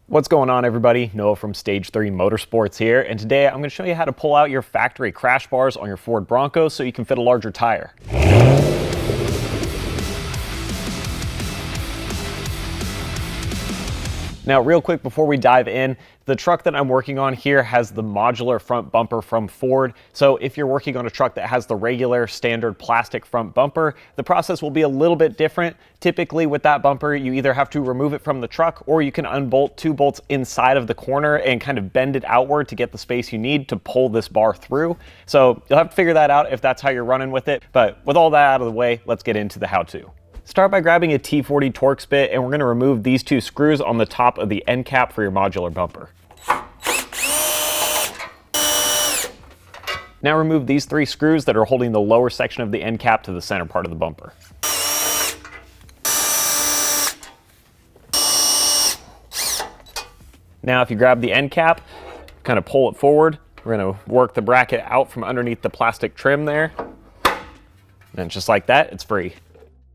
What's going on, everybody? Noah from Stage 3 Motorsports here, and today I'm going to show you how to pull out your factory crash bars on your Ford Bronco so you can fit a larger tire. Now, real quick before we dive in, the truck that I'm working on here has the modular front bumper from Ford. So if you're working on a truck that has the regular standard plastic front bumper, the process will be a little bit different. Typically with that bumper, you either have to remove it from the truck or you can unbolt two bolts inside of the corner and kind of bend it outward to get the space you need to pull this bar through. So you'll have to figure that out if that's how you're running with it. But with all that out of the way, let's get into the how-to. Start by grabbing a T40 Torx bit, and we're going to remove these two screws on the top of the end cap for your modular bumper. Now remove these three screws that are holding the lower section of the end cap to the center part of the bumper. Now if you grab the end cap, kind of pull it forward, we're going to work the bracket out from underneath the plastic trim there. And just like that, it's free.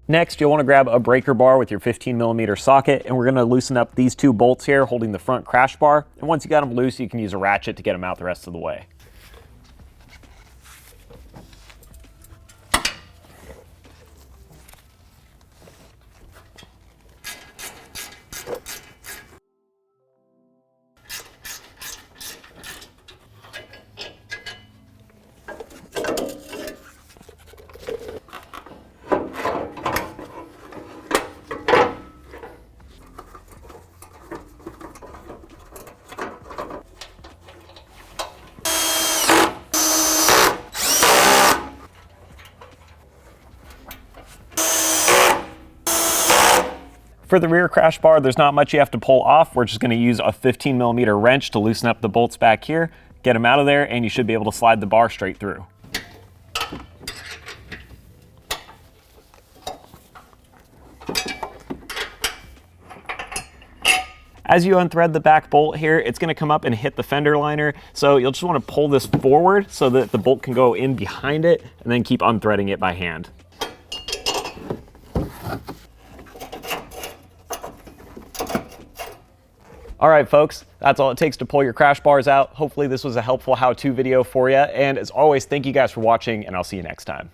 Next, you'll want to grab a breaker bar with your 15mm socket, and we're going to loosen up these two bolts here holding the front crash bar. And once you got them loose, you can use a ratchet to get them out the rest of the way. For the rear crash bar, there's not much you have to pull off. We're just going to use a 15mm wrench to loosen up the bolts back here, get them out of there, and you should be able to slide the bar straight through. As you unthread the back bolt here, it's going to come up and hit the fender liner, so you'll just want to pull this forward so that the bolt can go in behind it, and then keep unthreading it by hand. All right, folks, that's all it takes to pull your crash bars out. Hopefully this was a helpful how-to video for you. And as always, thank you guys for watching, and I'll see you next time.